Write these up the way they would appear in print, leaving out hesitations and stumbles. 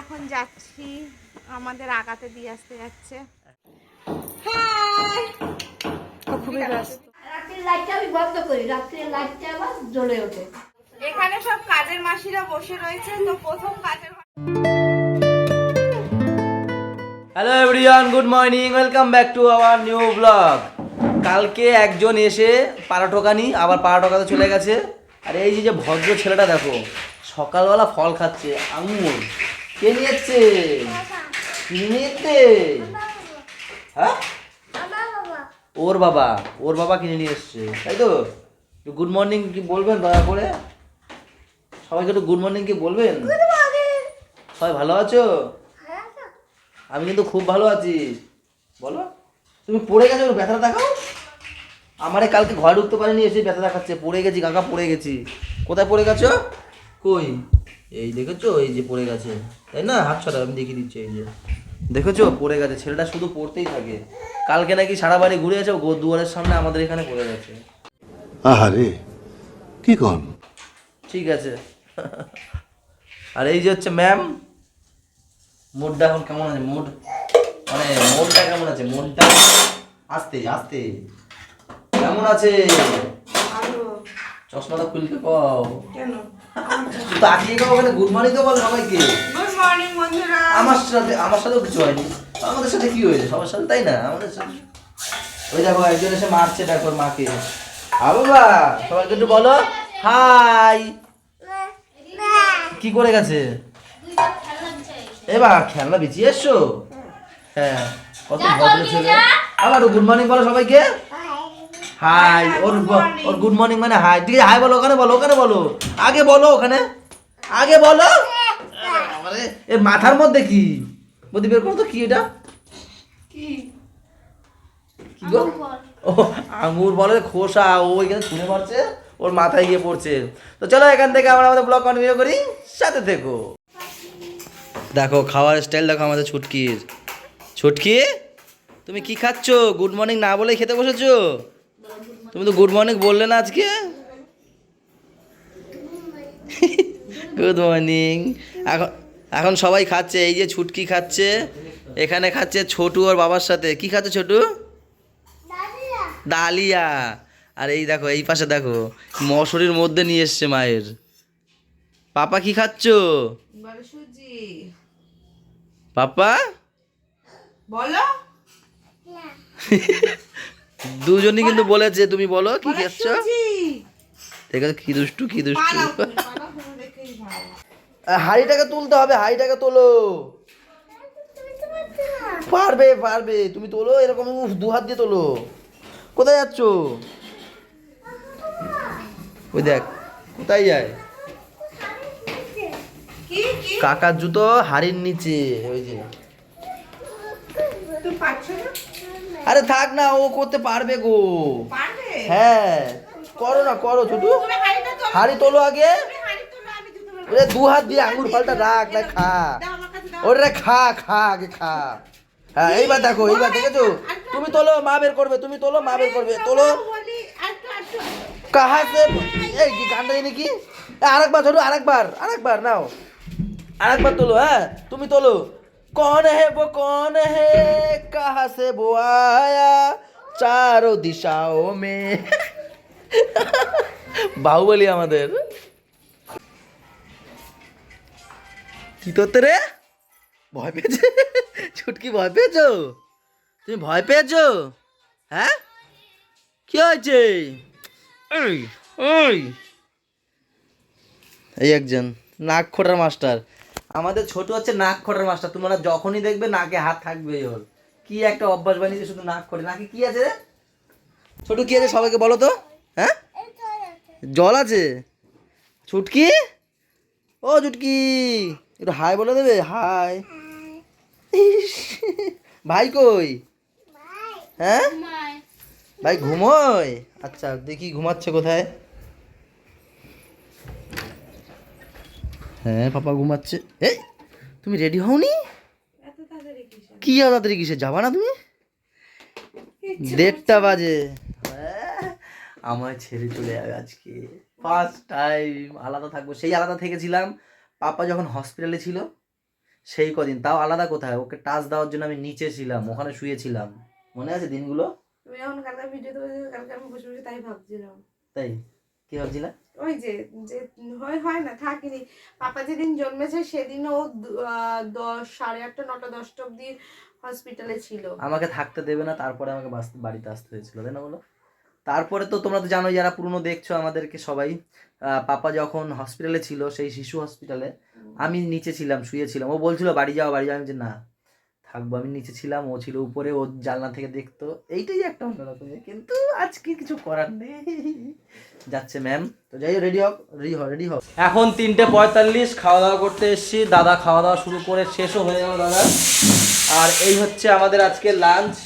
এখন যাচ্ছি আমাদের আগাতে দিয়ে আসতে যাচ্ছে। খুবই ব্যস্ত। রাত্রির লাইটটা আমি বন্ধ করি, রাত্রির লাইটটা আবার জ্বলে ওঠে। এখানে সব কাজের মাসিরা বসে রয়েছে। তো প্রথম কাজের hello everyone, good morning, welcome back to our new blog. কালকে একজন এসে পাড়া ঠোকানি, আবার পাড়া ঠোকাতে চলে গেছে। আর এই যে ভদ্র ছেলেটা দেখো, সকালবেলা ফল খাচ্ছে, আঙুর। কে নিয়ে এসছে? নিয়ে এসছে? হ্যাঁ, ওর বাবা কিনে নিয়ে এসছে, তাই তো? গুড মর্নিং কি বলবেন দয়া করে? সবাইকে একটু গুড মর্নিং কি বলবেন? সবাই ভালো আছো? আমি কিন্তু খুব ভালো আছি। বলো, তুমি পড়ে গেছো, ব্যথাটা দেখাও। আমারে কালকে ঘরে ঢুকতে পারিনি, এসে ব্যথা দেখাচ্ছে। পড়ে গেছি কাকা, পড়ে গেছি। কোথায় পড়ে গেছো? কই? এই দেখেছো, এই যে পড়ে গেছে, তাই না? হাত ছড়া, আমি দেখিয়ে দিচ্ছি। এই যে দেখেছো, পড়ে গেছে। ছেলেটা শুধু পড়তেই থাকে। কালকে নাকি সারা বাড়ি ঘুরে আছে, দুয়ারের সামনে আমাদের এখানে পড়ে গেছে। আহারে, কি কন? ঠিক আছে। আর এই যে হচ্ছে ম্যাম। মুডটা এখন কেমন আছে? মুড মানে মনটা কেমন আছে? মনটা আস্তে আস্তে কেমন আছে? চশমাটা খুলতে কও। কেন তাকিয়ে কও, ওখানে গুড মর্নিং তো বল সবাইকে। গুড মর্নিং বন্ধুরা। আমার সাথেও কিছু হয়নি। আমাদের সাথে কি হয়েছে? সবার সাথে, তাই না? আমাদের সাথে ওই দেখো একজন এসে মারছে, দেখো মাকে। বাবা সবাইকে একটু বলো হাই। কি করে গেছে? এবার খেলনা বিছিয়ে এসছো? হ্যাঁ, কত ভদ্র ছেলে। আবার গুড মর্নিং বলো সবাইকে। হাই। ওর গুড মর্নিং মানে হাই। ঠিক আছে, হাই বলো, ওখানে বলো, ওখানে বলো, আগে বলো, ওখানে আগে বলো। আমারে এ মাথার মধ্যে কি বুদ্ধি বের করো তো, কি এটা? কি কি গো? ও আঙ্গুর বলে খোসা, ও এখানে ছুঁড়ে মারছে, ওর মাথায় গিয়ে পড়ছে। তো চলো এখান থেকে আমরা আমাদের ব্লগ কন্টিনিউ করি, সাথে থেকো। দেখো খাওয়ার স্টাইল দেখো আমাদের ছুটকির। ছুটকি, তুমি কি খাচ্ছ? গুড মর্নিং না বলেই খেতে বসেছো? তুমি তো গুড মর্নিং বললে না আজকে। Good morning. এখন এখন সবাই খাচ্ছে। এই যে ছুটকি খাচ্ছে, এখানে খাচ্ছে ছোটু ওর বাবার সাথে। কি খাচ্ছে ছোটু? ডালিয়া। আর এই দেখো, এই পাশে দেখো, মশারির মধ্যে নিয়ে এসছে মায়ের। পাপা কি খাচ্ছ? বলো সুজি। পাপা বলো দুজনই কিন্তু বলেছে, তুমি বলো কি খাচ্ছ? সুজি। দেখো কি দুষ্টু, কি দুষ্টু। পালাও তুমি, পালাও, তুমি দেখেই ভালো। হাড়িটাকে তুলতে হবে, হাড়িটাকে তোলো। পারবে পারবে, তুমি তোলো এরকম, দু হাত দিয়ে তোলো। কোথায় যাচ্ছ? ওই দেখ কোথায় যায়। কি কি কাকার জুতো হাড়ির নিচে, ওই যে। তুমি পারছো না? আরে থাক না, ও করতে পারবে গো। পারবে? হ্যাঁ করো না, করো ছোটু। তুমি হাঁড়িটা তোলো। হাড়ি তোলো আগে। তুমি হাঁড়ি তোলো, আমি জুতো বের ওরে দু হাত দিয়ে আঙুর ফলটা রাখ, না খা। দাও আমার কাছে দাও। ওরে খা খা আগে খা। হ্যাঁ এইবার দেখো, এইবার দেখেছো? তুমি তোলো, মা বের করবে। তুমি তোলো, মা বের করবে। তোলো। বলি আরেকটু আরেকটু। কাহা সে? এই কি গানটা জানি কি? আরেকবার ছোটু, আরেকবার নাও, আরেকবার তোলো। হ্যাঁ তুমি তোলো। কौन है वो कौन है, कहाँ से वो आया, चारों दिशाओं में। বাহুবলী আমাদের। কি করতে রে? ভয় পেয়েছে? ছুটকি ভয় পেয়েছো? তুমি ভয় পেয়েছো? হ্যাঁ, কি হয়েছে? ওই ওই এই একজন নাক খোটার মাস্টার। আমাদের ছোট হচ্ছে নাক খোটার মাস্টার। তোমরা যখনই দেখবে নাকে হাত থাকবে ওর। কি একটা অভ্যাস বানিয়েছে, শুধু নাক খোটে। নাকি কি আছে রে ছোট? কি আছে সবাইকে বলো তো। হ্যাঁ, জল আছে। ছুটকি, ও ছুটকি, একটু হাই বলে দেবে। হাই। ভাই কই? হ্যাঁ ভাই ঘুমোয়। আচ্ছা দেখি ঘুমাচ্ছে কোথায়। হ্যাঁ পাপা ঘুমাচ্ছে। এই তুমি রেডি হওনি? এত তাড়াতাড়ি কিসে? কি আর তাড়াতাড়ি কিসে যাবা না তুমি? 1:30 বাজে। আমায় ছেড়ে চলে যাবে আজকে। ফার্স্ট টাইম আলাদা থাকবো। সেই আলাদা থেকেছিলাম পাপা যখন হসপিটালে ছিল, সেই কদিন, তাও আলাদা কোথায়, ওকে টাচ দেওয়ার জন্য আমি নিচে ছিলাম, ওখানে শুয়েছিলাম, মনে আছে দিনগুলো? তুমি যখন কালকে ভিডিও দেবে, কালকে আমি বসে বসে তাই ভাবছিলাম। তাই কি ভাবছিলা? ওই যে যে হয় না থাকিনি, পাপা যেদিন জন্মেছে সেদিন ও 8:30 9টা 10টা অব্দি হসপিটালে ছিল। আমাকে থাকতে দেবে না, তারপরে আমাকে বাড়িতে আসতে হয়েছিল, তাই না বলো? তারপরে তো তোমরা তো জানোই, যারা পুরনো দেখছো আমাদেরকে সবাই, পাপা যখন হসপিটালে ছিল, সেই শিশু হসপিটালে, আমি নিচে ছিলাম, শুয়েছিলাম। ও বলছিল বাড়ি যাও বাড়ি যাও, আমি যে না থাকবো, আমি নিচে ছিলাম, ও ছিল উপরে, ও জানলা থেকে দেখতো, এইটাই একটা অন্যরকম। কিন্তু আজকে কিছু করার নেই, যাচ্ছে ম্যাম। তো যাই হোক, রেডি হোক। এখন 3:45, খাওয়া দাওয়া করতে এসেছি। দাদা খাওয়া দাওয়া শুরু করে শেষও হয়ে গেল দাদা। আর এই হচ্ছে আমাদের আজকে লাঞ্চ।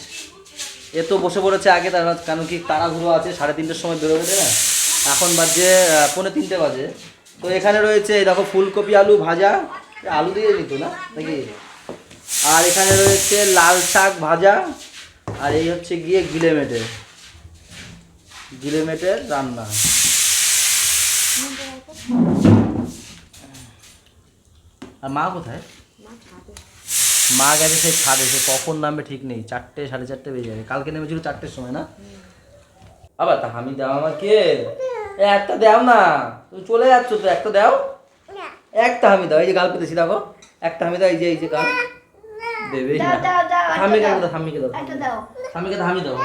এ তো বসে পড়েছে আগে, তার কারণ কি তাড়াহুড়ো আছে, 3:30টার সময় বেরোবে, তাই না? এখন বাজে 2:45 বাজে। তো এখানে রয়েছে এই দেখো ফুলকপি আলু ভাজা, আলু দিয়ে দিত না নাকি? আর এখানে রয়েছে লাল শাক ভাজা, আর এই হচ্ছে গিয়ে গিলেমেটের রান্না। আর মা কোথায়? মা গেছে সেই ছাদে, সে কখন নামবে ঠিক নেই, 4টে 4:30 বেজে যাবে। কালকে নেমেছিল 4টের সময় না? আবার তা আমি দাও আমাকে, একটা দাও না, তুমি চলে যাচ্ছ তো, একটা দাও, একটা হামি দাও। এই যে গাল পেতেছি দেখো, একটা হামি দাও, এই যে গাল দেবে। হামিকে দাও, হামিকে দাও, হামিকে দাও, হামি দাও,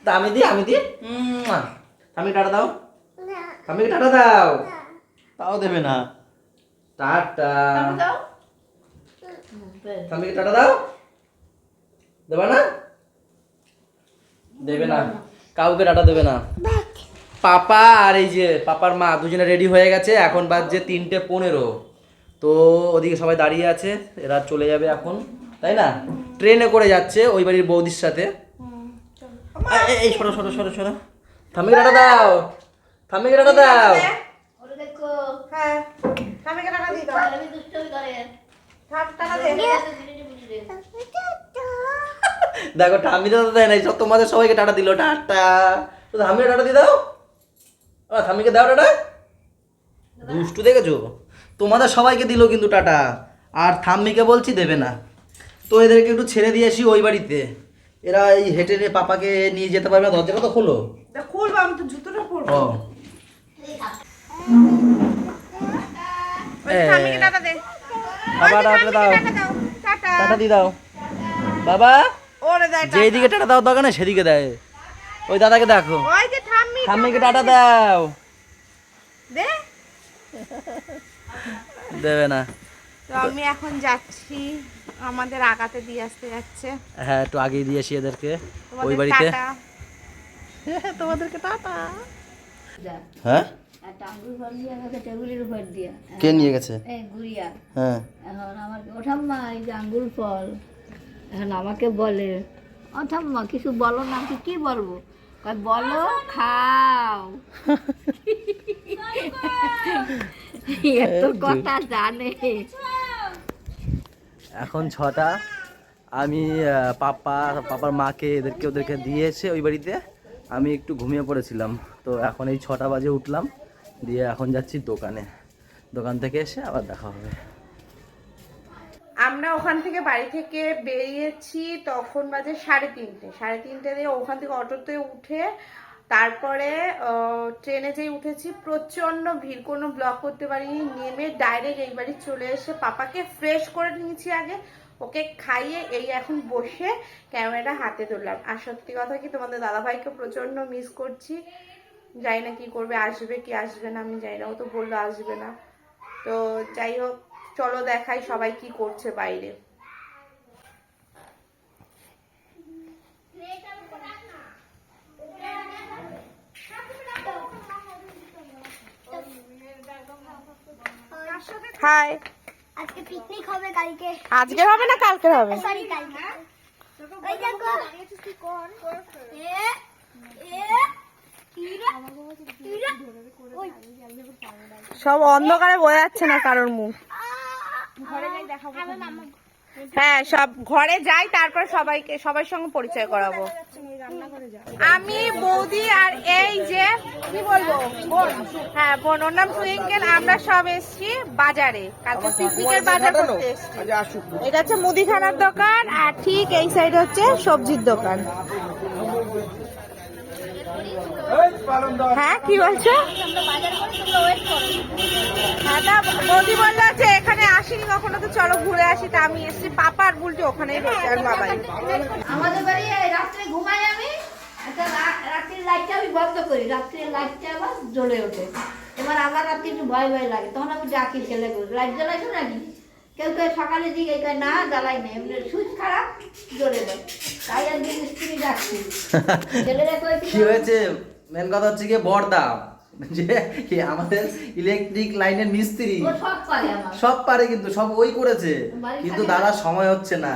তা আমি দিই হামিকে টাটা দাও, হামিকে টাটা দাও, তাও দেবে না। টাটা, হামিকে টাটা দাও, দেবে না, দেবে না, কাউকে টাটা দেবে না। পাপা আর এই যে পাপার মা দুজনে রেডি হয়ে গেছে, এখন বাজছে 3:15। তো ওদিকে সবাই দাঁড়িয়ে আছে, এরা চলে যাবে এখন, তাই না? ট্রেনে করে যাচ্ছে ওই বাড়ির বৌদির সাথে। এই সরো সরো সরো সরো, থামিকে টাটা দাও, থামিকে টাটা দাও। হ্যাঁ আমি টাকা দিই দাও, টাকা দে। দেখো ঠামি দাদা দেয় নাই, সব তোমাদের সবাইকে টাটা দিল, টাটা। তো থামিকে টাটা দিয়ে দাও, থামিকে দাও টাটা। দুষ্টু দেখেছো, তোমাদের সবাইকে দিল কিন্তু টাটা, আর থাম্মিকে বলছি দেবে না। তো এদেরকে একটু ছেড়ে দিয়ে আসি ওই বাড়িতে, এরা এই হেঁটে নিয়ে পাপাকে নিয়ে যেতে পারবে না। দরজাটা তো খোলো, খুলবো, আমি তো জুতোটা পরবো। ও স্বামীকে টাটা দে, বাবা টাটা দাও, টাটা। টাটা দিয়ে দাও বাবা। ওরে দেয় টাটা। যেদিকে টাটা দাও দরকার না সেদিকে দেয়, ওই দাদাকে দেখো, ওই যে ঠাম্মি, ঠাম্মিকে টাটা দাও, দে। দেবে না। তো আমি এখন যাচ্ছি, আমাদের আগাতে দিয়ে আসতে যাচ্ছে। হ্যাঁ একটু আগেই দিয়ে আসি এদেরকে ওই তোমাদের বাড়িতে। টাটা। তোমাদেরকে টাটা। হ্যাঁ একটা আঙ্গুর ফল দিয়ে আমাকে টেবিলের উপর দিয়া, কে নিয়ে গেছে? এই গুড়িয়া। হ্যাঁ এখন আমাকে ওঠাম্মা এই যে আঙ্গুর ফল, এখন আমাকে বলে ওঠাম্মা কিছু বলো না, আমি কি বলবো, কয় বলো খাও। এত কথা জানে। এখন 6টা, আমি পাপার মাকে ওদেরকে দিয়েছে ওই বাড়িতে, আমি একটু ঘুমিয়ে পড়েছিলাম। তো এখন এই 6টা বাজে উঠলাম, দিয়ে এখন যাচ্ছি দোকান থেকে এসে আবার দেখা হবে। আমরা ওখান থেকে বাড়ি থেকে বেরিয়েছি, তখন বাজে 3:30 দিয়ে ওখান থেকে অটোতে উঠে তারপরে ট্রেনে যেই উঠেছি, প্রচন্ড ভিড়, কোনো ব্লক করতে পারিনি। নেমে ডাইরেক্ট এই বাড়ি চলে এসে পাপাকে ফ্রেশ করে নিয়েছি আগে, ওকে খাইয়ে এই এখন বসে ক্যামেরাটা হাতে তুললাম। আর সত্যি কথা কি, তোমাদের দাদাভাইকে প্রচন্ড মিস করছি। জানি না কি করবে, আসবে কি আসবে না আমি জানি না, ও তো বললো আসবে না। তো যাই হোক, চলো দেখাই সবাই কি করছে বাইরে। হাই, আজকে পিকনিক হবে কালকে। আজকে হবে না কালকে হবে? সরি কালকে। ওই দেখো সব অন্ধকারে বোঝা যাচ্ছে না কারোর মুখ। ঘরে যাই দেখাবো। হ্যাঁ সব ঘরে যাই, তারপর সবার সঙ্গে পরিচয় করাবো। আমি বৌদি আর এই যে কি বলবো বোন, হ্যাঁ বোন, ওর নাম টুইঙ্কেল। আমরা সব এসছি বাজারে, কালকে পিকনিকের বাজার করতে এসছি। এটা হচ্ছে মুদিখানার দোকান, আর ঠিক এই সাইড হচ্ছে সবজির দোকান। হ্যাঁ কি বলছো? হ্যাঁ তা বৌদি বললো যে এখানে আসিনি কখনো, তো চলো ঘুরে আসি। তা আমি এসছি, পাপা আর বুলটি ওখানেই রয়েছে আর বাবাই। আমাদের বাড়ি রাত্রে ঘুমাই আমি, একটা রাত্রির লাইটটা আমি বন্ধ করি, রাত্রির লাইটটা আবার জ্বলে ওঠে। এবার আমার রাত্রি একটু ভয় ভয় লাগে, তখন আমি ডাকি ছেলেগুলো, লাইট জ্বালাইছো নাকি? কেউ কেউ সকালে দিকে না জ্বালাই নেই, এমনি সুইচ খারাপ জ্বলে যায়। তাই একদিন স্ত্রী ডাকছি, ছেলেরা কি হয়েছে, মেন কথা হচ্ছে গিয়ে বড়দা যে কি আমাদের ইলেকট্রিক লাইনের মিস্ত্রি, ও সব পারে আমার। সব পারে, কিন্তু সব ওই করেছে, কিন্তু দাদার সময় হচ্ছে না।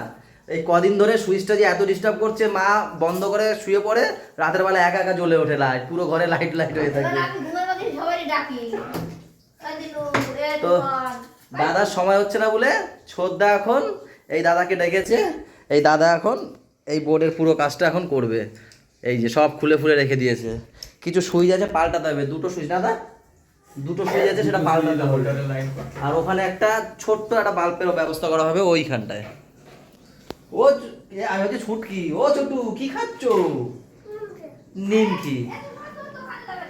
এই কদিন ধরে সুইচটা যে এত ডিস্টার্ব করছে, মা বন্ধ করে শুয়ে পড়ে, রাতের বেলা একা একা জ্বলে ওঠে লাইট, পুরো ঘরে লাইট লাইট হয়ে থাকে। আমি ঘুমের মধ্যে সবাই ডাকি, তো দাদার সময় হচ্ছে না বলে ছোটদা এখন এই দাদাকে ডেকেছে, এই দাদা এখন এই বোর্ডের পুরো কাজটা এখন করবে। এই যে সব খুলে ফুলে রেখে দিয়েছে, কিছু সুইচ আছে পাল্টাতে হবে, দুটো সুইচ দাদা, দুটো সুইচ আছে সেটা পাল্টাতে হবে। আর ওখানে একটা ছোট্ট একটা বাল্বেরও ব্যবস্থা করা হবে ওইখানটায়। ও আমি হচ্ছে ছুটকি, ও ছোটু কি খাচ্ছ? নিমকি।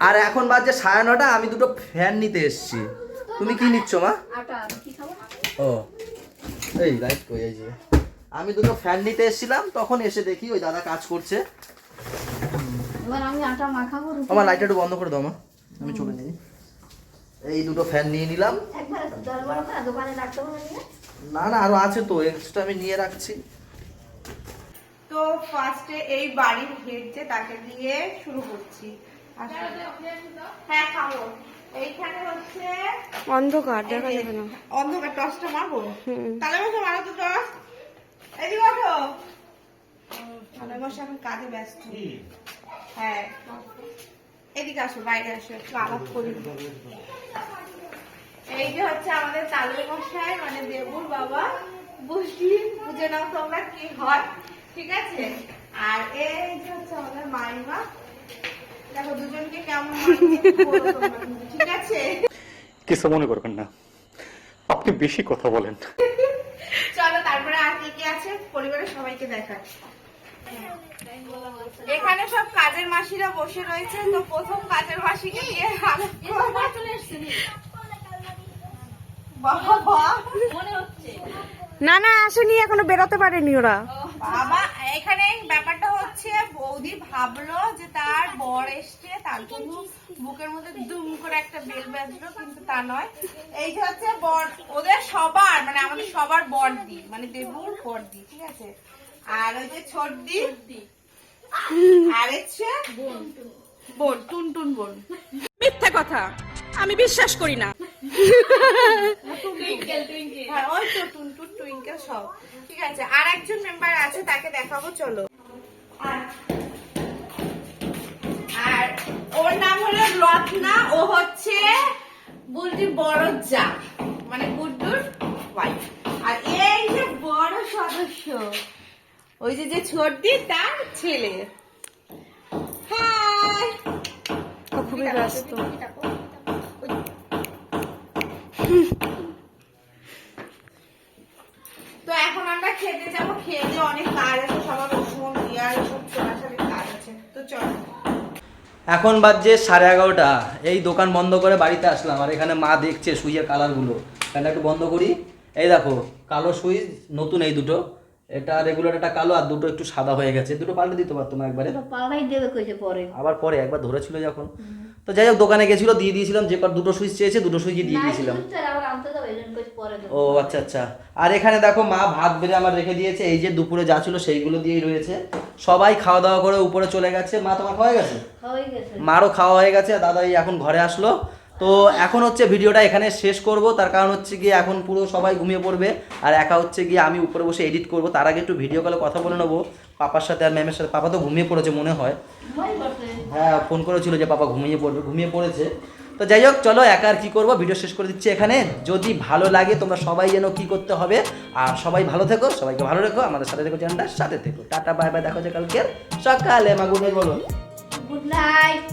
আর এখন বাজে 9:30, আমি দুটো ফ্যান নিতে এসেছি। তুমি কি নিচ্ছ মা? ও এই লাইট কই, এই যে আমি দুটো ফ্যান নিতে এসেছিলাম, তখন এসে দেখি ওই দাদা কাজ করছে। এবার আমি আটা মাখাবো। আমার লাইটটা একটু বন্ধ করে দাও মা, আমি চলে যাই। এই দুটো ফ্যান নিয়ে নিলাম। একবার দরবার করে দোকানে রাখতে হবে না? না আরো আছে তো, এক্সট্রা আমি নিয়ে রাখছি। তো ফার্স্টে এই বাড়ির হেড যে, তাকে দিয়ে শুরু করছি। হ্যাঁ খাবো। এইখানে হচ্ছে অন্ধকার দেখা যাবে না। অন্ধকার, টসটা মারবো তাহলে বসে মারো তো টস। এদিকে ওঠো, তাহলে বসে এখন কাজে ব্যস্ত। হ্যাঁ এদিকে আসো, বাইরে আসো, একটু আলাপ করি। এই যে হচ্ছে আমাদের তালুর মশাই, মানে দেবুর বাবা, বুঝলি বুঝে নাও তোমরা কি হয়, ঠিক আছে। আর এই যে হচ্ছে আমাদের মাইমা, দেখো দুজনকে কেমন মানিয়ে বলো তোমরা কিন্তু, ঠিক আছে। কিছু মনে করবেন না, আপনি বেশি কথা বলেন। চলো তারপরে আর কে কে আছে পরিবারের সবাইকে দেখা। এখানে সব কাজের মাসিরা বসে রয়েছে, তো প্রথম কাজের মাসিকে নিয়ে চলে এসছে। না না আসেনি, এখনো বেরোতে পারেনি ওরা। বাবা এখানে ব্যাপারটা হচ্ছে, বৌদি ভাবলো যে তার বর এসছে, তার জন্য বুকের মধ্যে দুম করে একটা বেল বাজলো, কিন্তু তা নয়। এই যে হচ্ছে বর, ওদের সবার মানে আমাদের সবার বড়দি, মানে দেবুর বড়দি, ঠিক আছে। আর ওই যে ছোটদি, আর হচ্ছে বোন, টুনটুন বোন। মিথ্যা কথা, আমি বিশ্বাস করি না। হ্যাঁ ওই তো টুনটুন টুইঙ্কেল সব, ঠিক আছে। আর একজন মেম্বার আছে, তাকে দেখাবো চলো। আর ওর নাম হলো রত্না, ও হচ্ছে বুলটির বড় যা, মানে গুড্ডুর ওয়াইফ। আর এই যে বড় সদস্য, ওই যে ছোটদি, তার ছেলে। হাই, খুবই ব্যস্ত। তো এখন আমরা খেতে যাবো, খেয়ে দিয়ে অনেক কাজ আছে, সবার রসুন ইয়ার সব চোরাচারির কাজ আছে, তো চলো। এখন বাজছে 11:30, এই দোকান বন্ধ করে বাড়িতে আসলাম। আর এখানে মা দেখছে সুইচের কালারগুলো, ফ্যানটা একটু বন্ধ করি। এই দেখো কালো সুইচ নতুন, এই দুটো, এটা রেগুলারটা কালো আর দুটো একটু সাদা হয়ে গেছে, দুটো পাল্টে দিতে পারতো না একবারে। পাল্টাই দেবে কইছে পরে, আবার পরে একবার ধরেছিল যখন, তো যাই হোক দোকানে গেছিল, দিয়ে দিয়েছিলাম। যে দুটো সুইচ চেয়েছে দুটো সুইচই দিয়ে দিয়েছিলাম। ও আচ্ছা আচ্ছা। আর এখানে দেখো মা ভাত বেড়ে আমার রেখে দিয়েছে, এই যে দুপুরে যা ছিল সেইগুলো দিয়েই রয়েছে। সবাই খাওয়া দাওয়া করে উপরে চলে গেছে। মা তোমার খাওয়া হয়ে গেছে? মারও খাওয়া হয়ে গেছে, দাদা এই এখন ঘরে আসলো। তো এখন হচ্ছে ভিডিওটা এখানে শেষ করব, তার কারণ হচ্ছে গিয়ে এখন পুরো সবাই ঘুমিয়ে পড়বে, আর একা হচ্ছে গিয়ে আমি উপরে বসে এডিট করব। তার আগে একটু ভিডিও কলে কথা বলে নেবো পাপার সাথে আর ম্যামের সাথে। পাপা তো ঘুমিয়ে পড়েছে মনে হয়, হ্যাঁ ফোন করেছিল যে পাপা ঘুমিয়ে পড়বে, ঘুমিয়ে পড়েছে। তো যাই হোক চলো একা আর কি করবো, ভিডিও শেষ করে দিচ্ছি এখানে। যদি ভালো লাগে তোমরা সবাই যেন কি করতে হবে, আর সবাই ভালো থেকো, সবাইকে ভালো রেখো, আমাদের সাথে থেকো, চ্যানেলটার সাথে থেকো। টাটা বাই বাই, দেখা হচ্ছে কালকের সকালে। মা গুড নাইট বলো। Good night.